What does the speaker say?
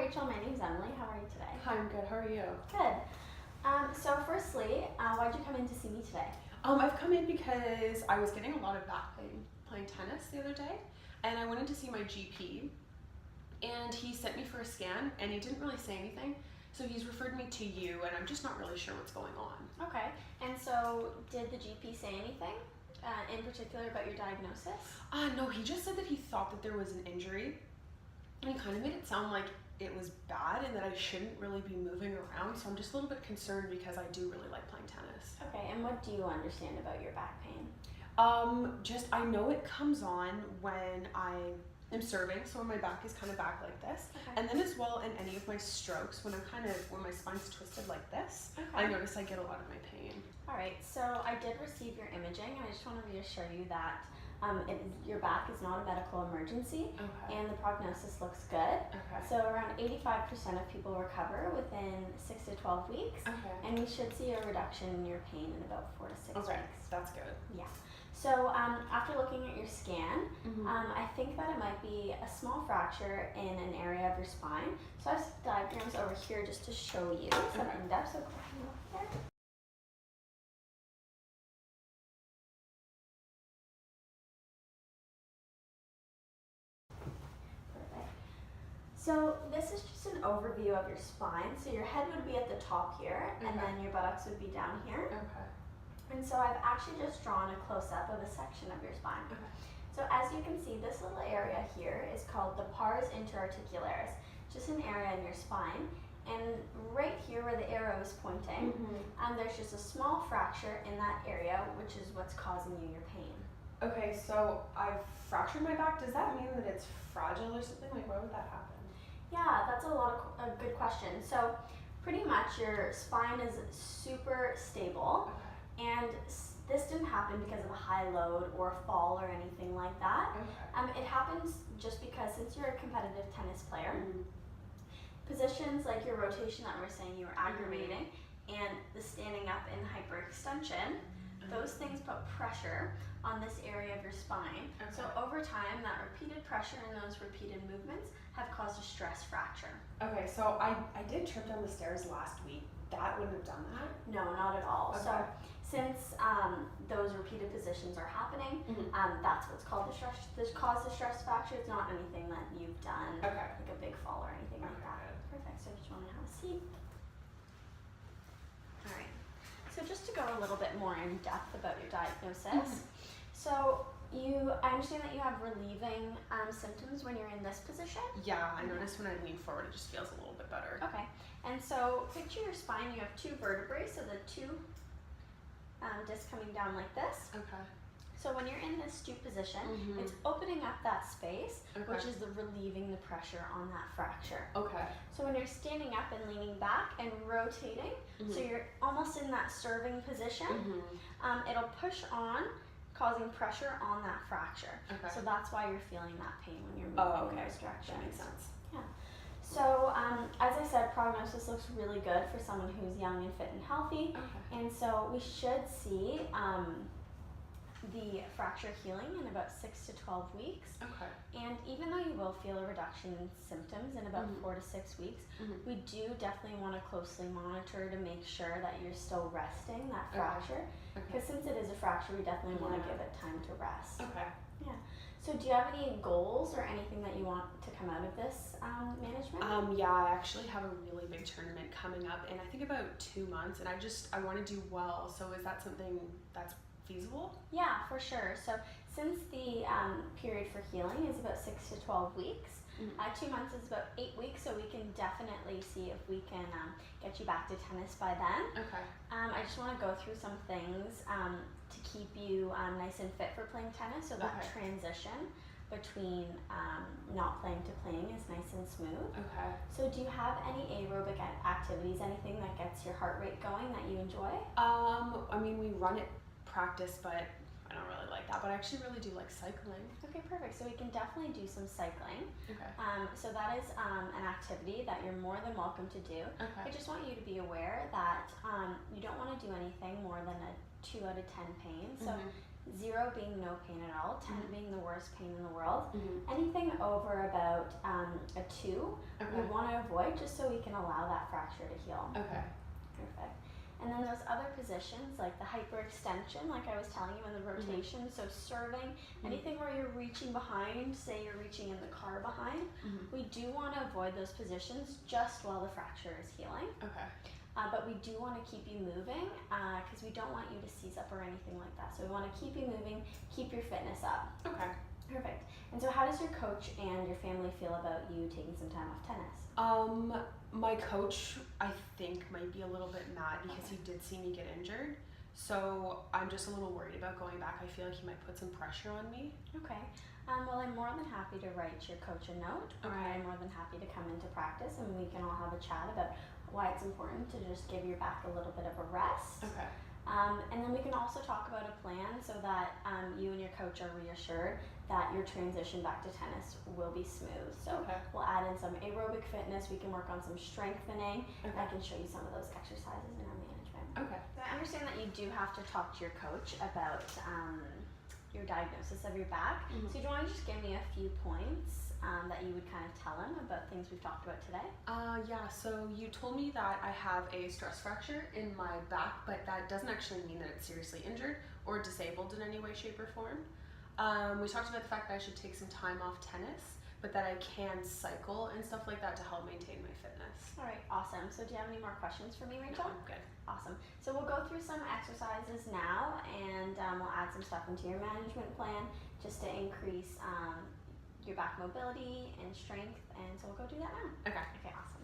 Rachel, my name's Emily. How are you today? Hi, I'm good. How are you? Good. So firstly, why'd you come in to see me today? I've come in because I was getting a lot of back pain playing tennis the other day, and I went in to see my GP, and he sent me for a scan, and he didn't really say anything, so he's referred me to you, and I'm just not really sure what's going on. Okay. And so did the GP say anything in particular about your diagnosis? No, he just said that he thought that there was an injury, and he kind of made it sound like it was bad and that I shouldn't really be moving around, so I'm just a little bit concerned because I do really like playing tennis. Okay, and what do you understand about your back pain? Just I know it comes on when I am serving, so when my back is kind of back like this, Okay. and then as well in any of my strokes when when my spine's twisted like this, Okay. I notice I get a lot of my pain. All right, so I did receive your imaging, and I just want to reassure you that your back is not a medical emergency, Okay. and the prognosis looks good. Okay. So around 85% of people recover within 6 to 12 weeks, Okay. and we should see a reduction in your pain in about 4 to 6 Okay. weeks. That's good. Yeah. So after looking at your scan, Mhm. I think that it might be a small fracture in an area of your spine. So I have some diagrams over here just to show you some Okay. in depth. So go ahead and look there. Perfect. So this is just an overview of your spine. So your head would be at the top here, and Okay. then your buttocks would be down here. Okay. And so I've actually just drawn a close-up of a section of your spine. Okay. So as you can see, this little area here is called the pars interarticularis, just an area in your spine. And right here where the arrow is pointing, there's just a small fracture in that area, which is what's causing you your pain. Okay, so I've fractured my back. Does that mean that it's fragile or something? Like, why would that happen? Yeah, that's a good question. So pretty much your spine is super stable, Okay. and this didn't happen because of a high load or a fall or anything like that. Okay. It happens just because since you're a competitive tennis player, Mhm. positions like your rotation that we're saying you were aggravating and the standing up and hyperextension, those things put pressure on this area of your spine. Okay. So over time, that repeated pressure and those repeated movements have caused a stress fracture. Okay, so I did trip down the stairs last week. That wouldn't have done that? No, not at all. Okay. So since those repeated positions are happening, that's what's called the stress. This caused the stress fracture. It's not anything that you've done, Okay. like a big fall or anything like Okay, that. Perfect. So I just want to have a seat. All right. So just to go a little bit more in depth about your diagnosis. So I understand that you have relieving symptoms when you're in this position. Yeah, I noticed when I lean forward, it just feels a little bit better. Okay. And so picture your spine. You have two vertebrae, so the two discs coming down like this. Okay. So when you're in this stoop position, Mhm. it's opening up that space, Okay. which is the relieving the pressure on that fracture. Okay. So when you're standing up and leaning back and rotating, so you're almost in that serving position, it'll push on, causing pressure on that fracture. Okay. So that's why you're feeling that pain when you're moving Oh, in okay. those directions. That makes sense. Yeah. So as I said, prognosis looks really good for someone who's young and fit and healthy. Okay. And so we should see the fracture healing in about 6 to 12 weeks. Okay. And even though you will feel a reduction in symptoms in about 4 to 6 weeks, we do definitely want to closely monitor to make sure that you're still resting that fracture. Okay. Because since it is a fracture, we definitely want to give it time to rest. Okay. Yeah. So do you have any goals or anything that you want to come out of this management? Yeah, I actually have a really big tournament coming up in I think about 2 months, and I want to do well. So is that something that's feasible? Yeah, for sure. So since the period for healing is about 6 to 12 weeks, 2 months is about 8 weeks, so we can definitely see if we can get you back to tennis by then. Okay. I just want to go through some things to keep you nice and fit for playing tennis, so that transition between not playing to playing is nice and smooth. Okay. So do you have any aerobic activities, anything that gets your heart rate going that you enjoy? I mean, we run at practice, but I don't really like that. But I actually really do like cycling. Okay, perfect. So we can definitely do some cycling. Okay. So that is an activity that you're more than welcome to do. Okay. I just want you to be aware that you don't want to do anything more than a 2 out of 10 pain. So 0 being no pain at all, 10 Mhm. being the worst pain in the world. Mhm. Anything over about a 2, we Okay. want to avoid just so we can allow that fracture to heal. Okay. Perfect. And then those other positions like the hyperextension, like I was telling you in the rotation, so serving, anything where you're reaching behind, say you're reaching in the car behind, Mhm. we do want to avoid those positions just while the fracture is healing. Okay. But we do want to keep you moving because we don't want you to seize up or anything like that. So we want to keep you moving, keep your fitness up. Okay. Perfect. And so how does your coach and your family feel about you taking some time off tennis? My coach, I think, might be a little bit mad because he did see me get injured. So I'm just a little worried about going back. I feel like he might put some pressure on me. Okay. Well, I'm more than happy to write your coach a note, or Okay. I'm more than happy to come into practice and we can all have a chat about why it's important to just give your back a little bit of a rest. Okay. And then we can also talk about a plan so that you and your coach are reassured that your transition back to tennis will be smooth. So Okay. we'll add in some aerobic fitness, we can work on some strengthening, and I Okay. can show you some of those exercises in our management. Okay. So I understand that you do have to talk to your coach about your diagnosis of your back. Mhm. So do you want to just give me a few points that you would kind of tell him about things we've talked about today? Yeah, so you told me that I have a stress fracture in my back, but that doesn't actually mean that it's seriously injured or disabled in any way, shape, or form. We talked about the fact that I should take some time off tennis, but that I can cycle and stuff like that to help maintain my fitness. All right, awesome. So do you have any more questions for me, No, Rachel? I'm good. Awesome. So we'll go through some exercises now, and we'll add some stuff into your management plan just to increase your back mobility and strength. And so we'll go do that now. Okay. Okay, awesome.